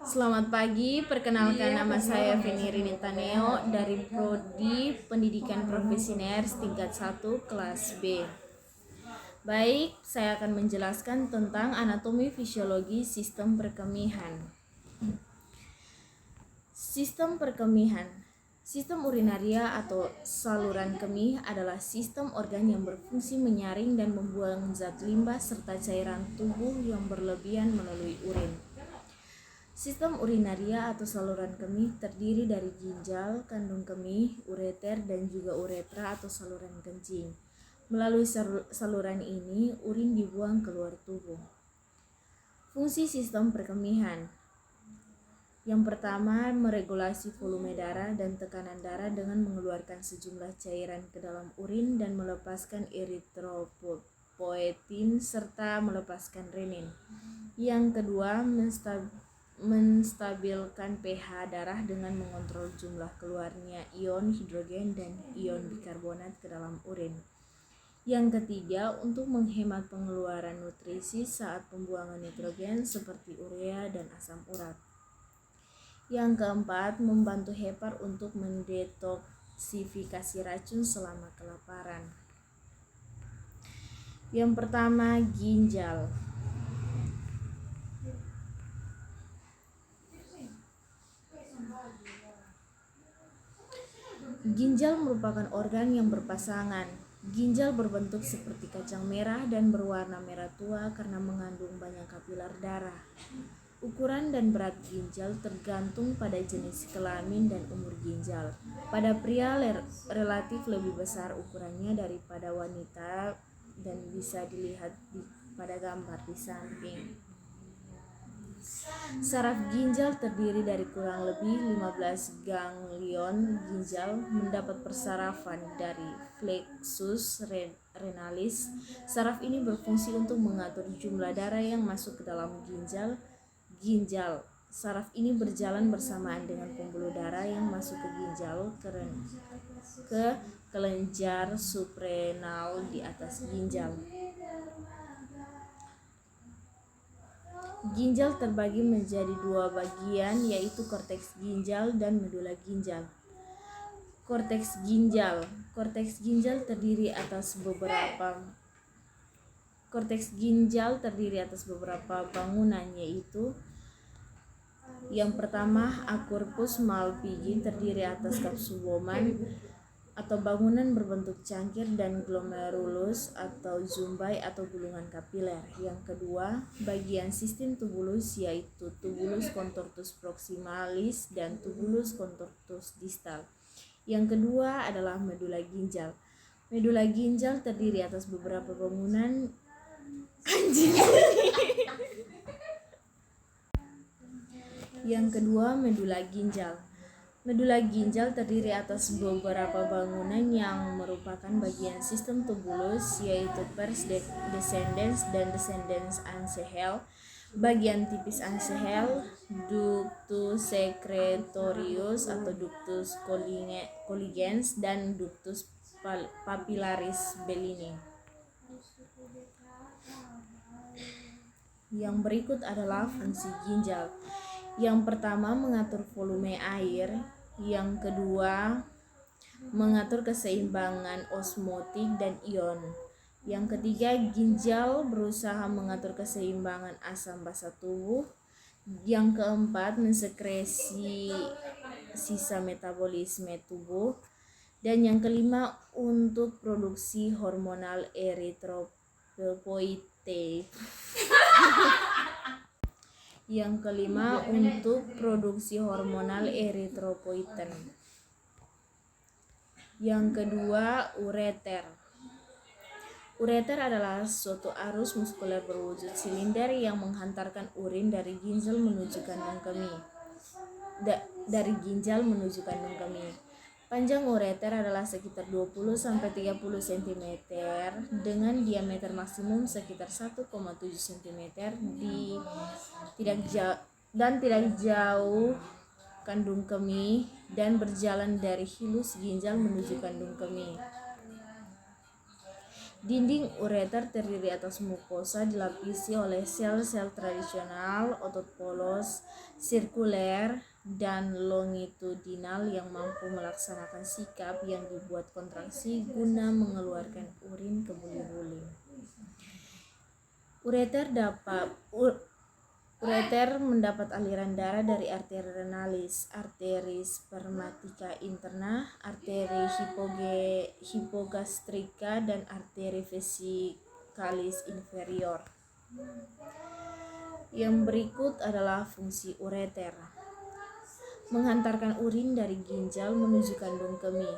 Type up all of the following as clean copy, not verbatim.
Selamat pagi, perkenalkan nama saya Feni Rinita Neo dari Prodi Pendidikan Profesi Ners tingkat 1 kelas B. Baik, saya akan menjelaskan tentang anatomi fisiologi sistem perkemihan. Sistem perkemihan. Sistem urinaria atau saluran kemih adalah sistem organ yang berfungsi menyaring dan membuang zat limbah serta cairan tubuh yang berlebihan melalui urin. Sistem urinaria atau saluran kemih terdiri dari ginjal, kandung kemih, ureter, dan juga uretra atau saluran kencing. Melalui saluran ini, urin dibuang keluar tubuh. Fungsi sistem perkemihan. Yang pertama, meregulasi volume darah dan tekanan darah dengan mengeluarkan sejumlah cairan ke dalam urin dan melepaskan eritropoietin serta melepaskan renin. Yang kedua, menstabilkan pH darah dengan mengontrol jumlah keluarnya ion hidrogen dan ion bikarbonat ke dalam urin. Yang ketiga, untuk menghemat pengeluaran nutrisi saat pembuangan nitrogen seperti urea dan asam urat. Yang keempat, membantu hepar untuk mendetoksifikasi racun selama kelaparan. Yang pertama, ginjal. Ginjal merupakan organ yang berpasangan. Ginjal berbentuk seperti kacang merah dan berwarna merah tua karena mengandung banyak kapiler darah. Ukuran dan berat ginjal tergantung pada jenis kelamin dan umur ginjal. Pada pria relatif lebih besar ukurannya daripada wanita dan bisa dilihat pada gambar di samping. Saraf ginjal terdiri dari kurang lebih 15 ganglion ginjal, mendapat persarafan dari plexus renalis. Saraf ini berfungsi untuk mengatur jumlah darah yang masuk ke dalam ginjal. Saraf ini berjalan bersamaan dengan pembuluh darah yang masuk ke ginjal ke kelenjar suprenal di atas ginjal. Ginjal terbagi menjadi dua bagian, yaitu korteks ginjal dan medula ginjal. Korteks ginjal terdiri atas beberapa bangunan, yaitu yang pertama, acorpus Malpighi terdiri atas kapsul Bowman atau bangunan berbentuk cangkir dan glomerulus atau zumbai atau gulungan kapiler. Yang kedua, bagian sistem tubulus yaitu tubulus contortus proximalis dan tubulus contortus distal. Yang kedua adalah medula ginjal. Medula ginjal terdiri atas beberapa bangunan Yang kedua, medula ginjal. Medula ginjal terdiri atas beberapa bangunan yang merupakan bagian sistem tubulus, yaitu pars descendens dan descendens ancehal, bagian tipis ancehal, ductus secretorius atau ductus colligens, dan ductus papillaris Bellini. Yang berikut adalah fungsi ginjal. Yang pertama, mengatur volume air. Yang kedua, mengatur keseimbangan osmotik dan ion. Yang ketiga, ginjal berusaha mengatur keseimbangan asam basa tubuh. Yang keempat, mensekresi sisa metabolisme tubuh. Dan yang kelima, untuk produksi hormonal eritropoietin. Yang kelima, untuk produksi hormonal eritropoietin. Yang kedua, ureter. Ureter adalah suatu arus muskuler berwujud silinder yang menghantarkan urin dari ginjal menuju kandung kemih. Panjang ureter adalah sekitar 20-30 cm dengan diameter maksimum sekitar 1,7 cm tidak jauh kandung kemih dan berjalan dari hilus ginjal menuju kandung kemih. Dinding ureter terdiri atas mukosa dilapisi oleh sel-sel tradisional, otot polos, sirkuler, dan longitudinal yang mampu melaksanakan sikap yang dibuat kontraksi guna mengeluarkan urin ke buli-buli. Ureter mendapat aliran darah dari arteri renalis, arteri spermatica interna, arteri hipogastrika, dan arteri vesikalis inferior. Yang berikut adalah fungsi ureter. Menghantarkan urin dari ginjal menuju kandung kemih.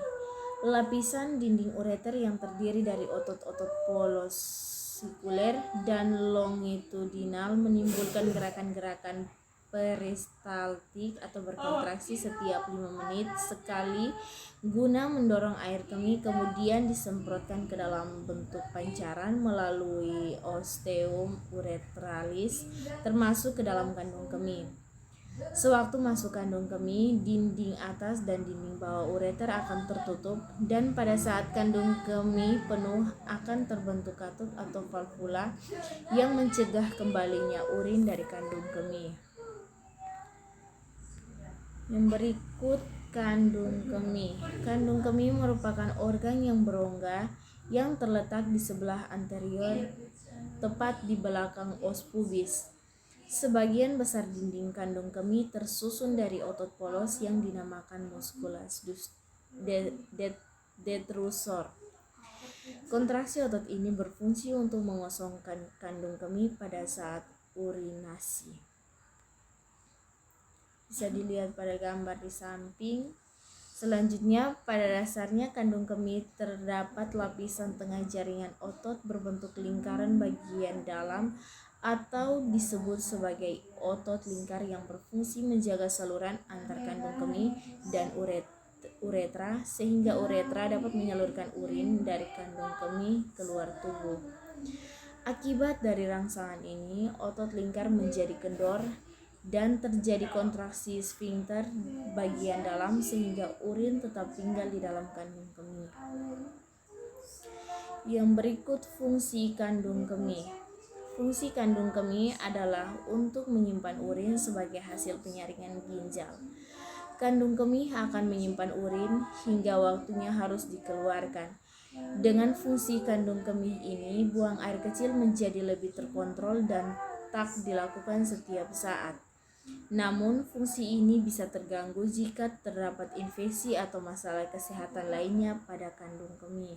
Lapisan dinding ureter yang terdiri dari otot-otot polos sikuler dan longitudinal menimbulkan gerakan-gerakan peristaltik atau berkontraksi setiap 5 menit sekali guna mendorong air kemih, kemudian disemprotkan ke dalam bentuk pancaran melalui osteum urethralis termasuk ke dalam kandung kemih. Sewaktu masuk kandung kemih, dinding atas dan dinding bawah ureter akan tertutup, dan pada saat kandung kemih penuh akan terbentuk katup atau valvula yang mencegah kembalinya urin dari kandung kemih. Yang berikut kandung kemih. Kandung kemih merupakan organ yang berongga yang terletak di sebelah anterior tepat di belakang os pubis. Sebagian besar dinding kandung kemih tersusun dari otot polos yang dinamakan musculus detrusor. Kontraksi otot ini berfungsi untuk mengosongkan kandung kemih pada saat urinasi. Bisa dilihat pada gambar di samping. Selanjutnya, pada dasarnya kandung kemih terdapat lapisan tengah jaringan otot berbentuk lingkaran bagian dalam atau disebut sebagai otot lingkar yang berfungsi menjaga saluran antar kandung kemih dan uretra sehingga uretra dapat menyalurkan urin dari kandung kemih keluar tubuh. Akibat dari rangsangan ini, otot lingkar menjadi kendor dan terjadi kontraksi sfinkter bagian dalam sehingga urin tetap tinggal di dalam kandung kemih. Yang berikut fungsi kandung kemih. Fungsi kandung kemih adalah untuk menyimpan urin sebagai hasil penyaringan ginjal. Kandung kemih akan menyimpan urin hingga waktunya harus dikeluarkan. Dengan fungsi kandung kemih ini, buang air kecil menjadi lebih terkontrol dan tak dilakukan setiap saat. Namun, fungsi ini bisa terganggu jika terdapat infeksi atau masalah kesehatan lainnya pada kandung kemih.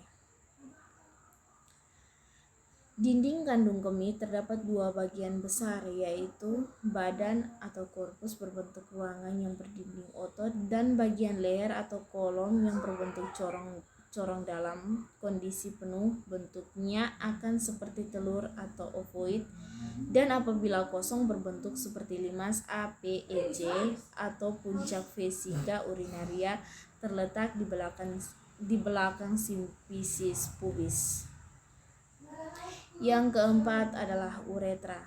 Dinding kandung kemih terdapat dua bagian besar, yaitu badan atau korpus berbentuk ruangan yang berdinding otot dan bagian leher atau kolom yang berbentuk corong dalam kondisi penuh bentuknya akan seperti telur atau ovoid, dan apabila kosong berbentuk seperti limas APEC atau puncak vesika urinaria terletak di belakang simfisis pubis. Yang keempat adalah uretra.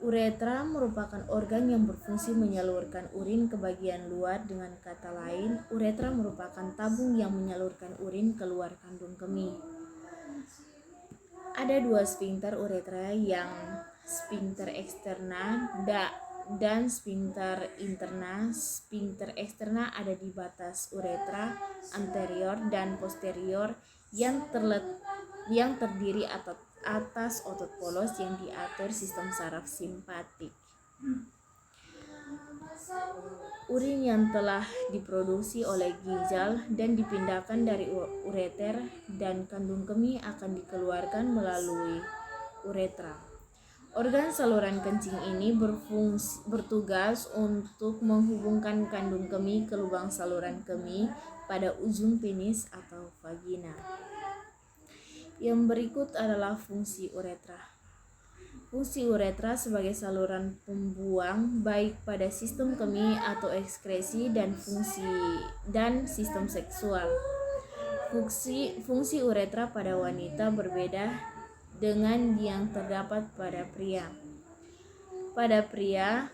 Uretra merupakan organ yang berfungsi menyalurkan urin ke bagian luar. Dengan kata lain, uretra merupakan tabung yang menyalurkan urin keluar kandung kemih. Ada dua sfinkter uretra, yang sfinkter eksterna dan sfinkter interna. Sfinkter eksterna ada di batas uretra anterior dan posterior yang terdiri atas otot polos yang diatur sistem saraf simpatik. Urin yang telah diproduksi oleh ginjal dan dipindahkan dari ureter dan kandung kemih akan dikeluarkan melalui uretra. Organ saluran kencing ini bertugas untuk menghubungkan kandung kemih ke lubang saluran kemih pada ujung penis atau vagina. Yang berikut adalah fungsi uretra. Fungsi uretra sebagai saluran pembuang baik pada sistem kemih atau ekskresi dan sistem seksual. Fungsi uretra pada wanita berbeda dengan yang terdapat pada pria. Pada pria,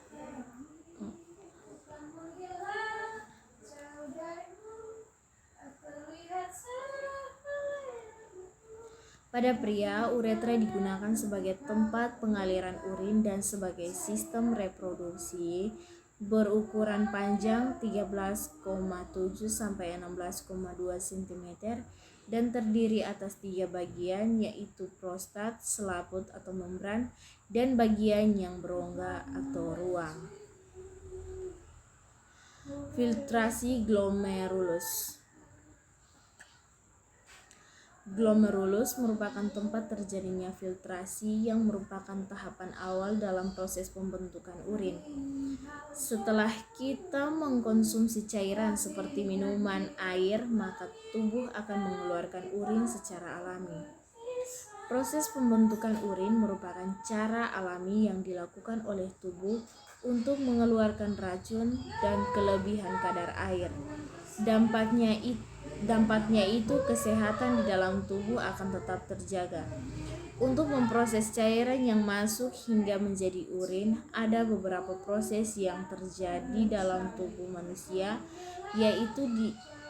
Pada pria, uretra digunakan sebagai tempat pengaliran urin dan sebagai sistem reproduksi berukuran panjang 13,7 sampai 16,2 cm dan terdiri atas 3 bagian, yaitu prostat, selaput atau membran, dan bagian yang berongga atau ruang. Filtrasi glomerulus. Glomerulus merupakan tempat terjadinya filtrasi yang merupakan tahapan awal dalam proses pembentukan urin. Setelah kita mengkonsumsi cairan seperti minuman, air, maka tubuh akan mengeluarkan urin secara alami. Proses pembentukan urin merupakan cara alami yang dilakukan oleh tubuh untuk mengeluarkan racun dan kelebihan kadar air. Dampaknya itu kesehatan di dalam tubuh akan tetap terjaga. Untuk memproses cairan yang masuk hingga menjadi urin, ada beberapa proses yang terjadi dalam tubuh manusia, yaitu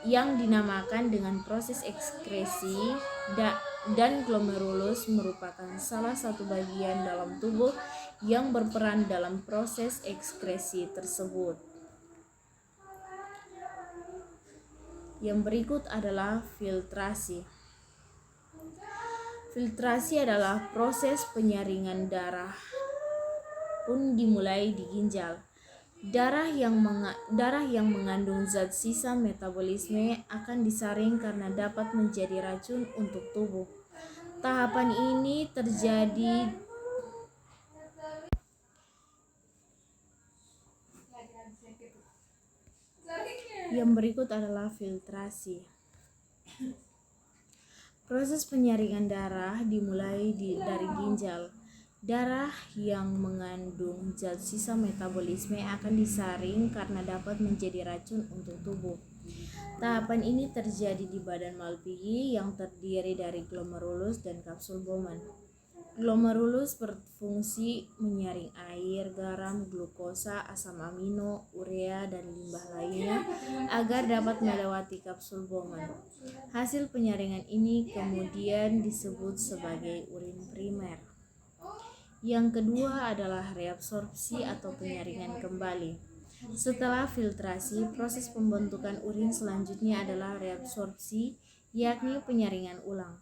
yang dinamakan dengan proses ekskresi, dan glomerulus merupakan salah satu bagian dalam tubuh yang berperan dalam proses ekskresi tersebut. Yang berikut adalah filtrasi. Filtrasi adalah proses penyaringan darah pun dimulai di ginjal. Darah yang mengandung zat sisa metabolisme akan disaring karena dapat menjadi racun untuk tubuh. Tahapan ini terjadi Yang berikut adalah filtrasi. Proses penyaringan darah dimulai dari ginjal. Darah yang mengandung zat sisa metabolisme akan disaring karena dapat menjadi racun untuk tubuh. Tahapan ini terjadi di badan Malpighi yang terdiri dari glomerulus dan kapsul Bowman. Glomerulus berfungsi menyaring air, garam, glukosa, asam amino, urea, dan limbah lainnya agar dapat melewati kapsul Bowman. Hasil penyaringan ini kemudian disebut sebagai urin primer. Yang kedua adalah reabsorpsi atau penyaringan kembali. Setelah filtrasi, proses pembentukan urin selanjutnya adalah reabsorpsi, yakni penyaringan ulang.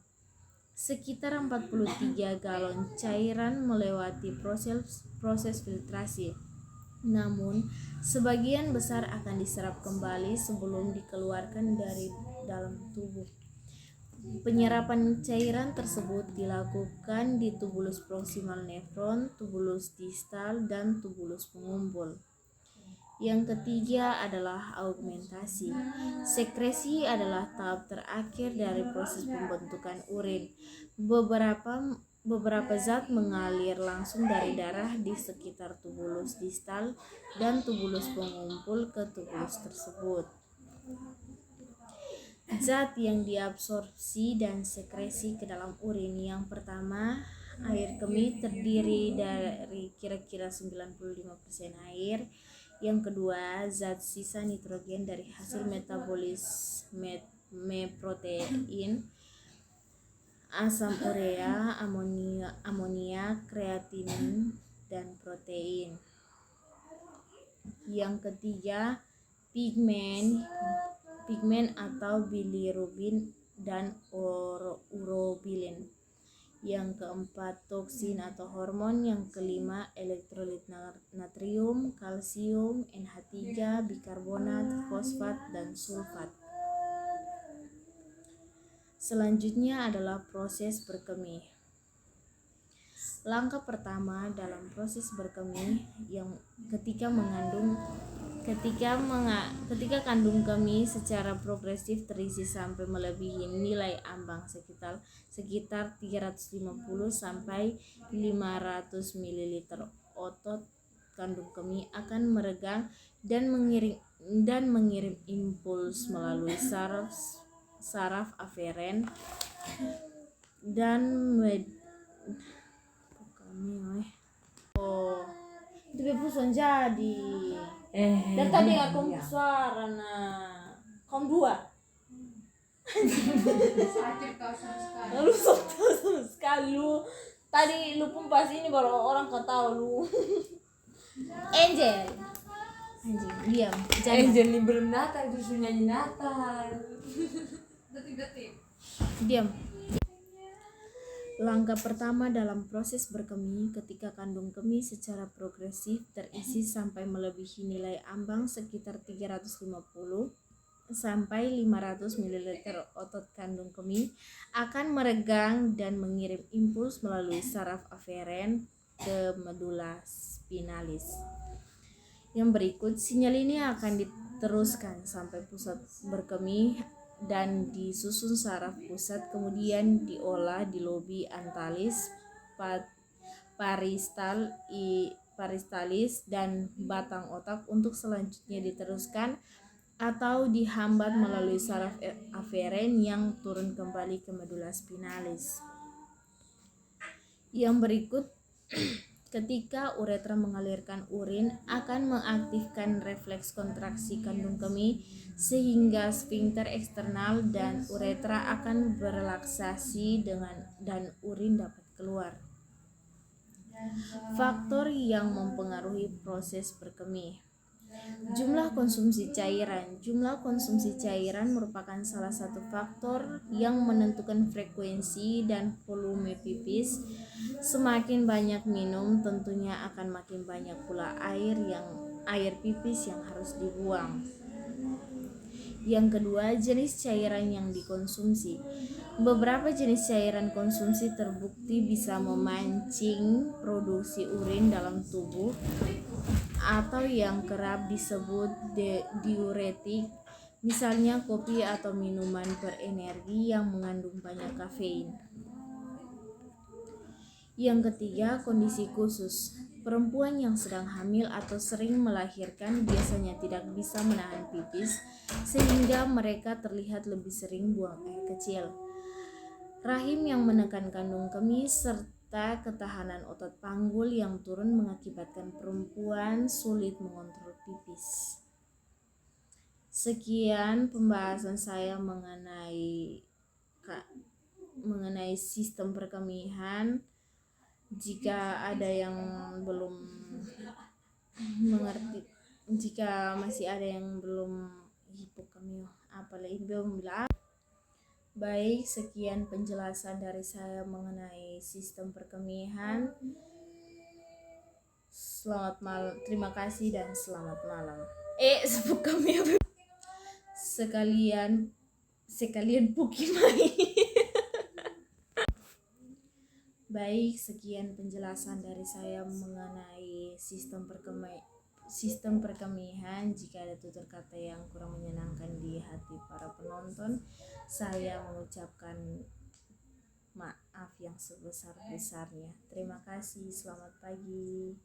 Sekitar 43 galon cairan melewati proses filtrasi. Namun, sebagian besar akan diserap kembali sebelum dikeluarkan dari dalam tubuh. Penyerapan cairan tersebut dilakukan di tubulus proximal nefron, tubulus distal, dan tubulus pengumpul. Yang ketiga adalah augmentasi. Sekresi adalah tahap terakhir dari proses pembentukan urin. Beberapa zat mengalir langsung dari darah di sekitar tubulus distal dan tubulus pengumpul ke tubulus tersebut. Zat yang diabsorpsi dan sekresi ke dalam urin. Yang pertama, air kemih terdiri dari kira-kira 95% air. Yang kedua, zat sisa nitrogen dari hasil metabolisme protein, asam urea, amonia, kreatinin, dan protein. Yang ketiga, pigmen atau bilirubin dan urobilin. Yang keempat, toksin atau hormon. Yang kelima, elektrolit natrium, kalsium, NH3, bikarbonat, fosfat, dan sulfat. Selanjutnya adalah proses berkemih. Langkah pertama dalam proses berkemih yang ketika kandung kemih secara progresif terisi sampai melebihi nilai ambang sekitar 350 sampai 500 ml, otot kandung kemih akan meregang dan mengirim impuls melalui saraf aferen dan itu bepusan jadi dan tadi aku suara kaum dua Sakit kau sama sekali. Lu sok tahu sama sekali lu. Tadi lu pun pas ini baru orang kau tahu lu. Angel. Anjing, diam. Jangan. Angel belum Natal terus nyanyi Natal. Detik-detik. Diam. Langkah pertama dalam proses berkemih ketika kandung kemih secara progresif terisi sampai melebihi nilai ambang sekitar 350 sampai 500 ml otot kandung kemih akan meregang dan mengirim impuls melalui saraf aferen ke medula spinalis. Yang berikut, sinyal ini akan diteruskan sampai pusat berkemih dan disusun saraf pusat, kemudian diolah di lobi antalis, paristalis dan batang otak untuk selanjutnya diteruskan atau dihambat melalui saraf aferen yang turun kembali ke medula spinalis. Yang berikut, ketika uretra mengalirkan urin akan mengaktifkan refleks kontraksi kandung kemih sehingga sfinkter eksternal dan uretra akan berelaksasi dan urin dapat keluar. Faktor yang mempengaruhi proses berkemih. Jumlah konsumsi cairan. Jumlah konsumsi cairan merupakan salah satu faktor yang menentukan frekuensi dan volume pipis. Semakin banyak minum, tentunya akan makin banyak pula air pipis yang harus dibuang. Yang kedua, jenis cairan yang dikonsumsi. Beberapa jenis cairan konsumsi terbukti bisa memancing produksi urin dalam tubuh atau yang kerap disebut diuretik, misalnya kopi atau minuman berenergi yang mengandung banyak kafein. Yang ketiga, kondisi khusus. Perempuan yang sedang hamil atau sering melahirkan biasanya tidak bisa menahan pipis sehingga mereka terlihat lebih sering buang air kecil. Rahim yang menekan kandung kemih serta ketahanan otot panggul yang turun mengakibatkan perempuan sulit mengontrol pipis. Sekian pembahasan saya mengenai sistem perkemihan. Jika ada yang belum mengerti, jika masih ada yang belum hipokemia apalagi belum bilang. Baik, sekian penjelasan dari saya mengenai sistem perkemihan. Selamat malam, terima kasih dan selamat malam. Hipokemia sekalian pukimai. Baik, sekian penjelasan dari saya mengenai sistem perkemihan. Jika ada tutur kata yang kurang menyenangkan di hati para penonton, saya mengucapkan maaf yang sebesar-besarnya. Terima kasih, selamat pagi.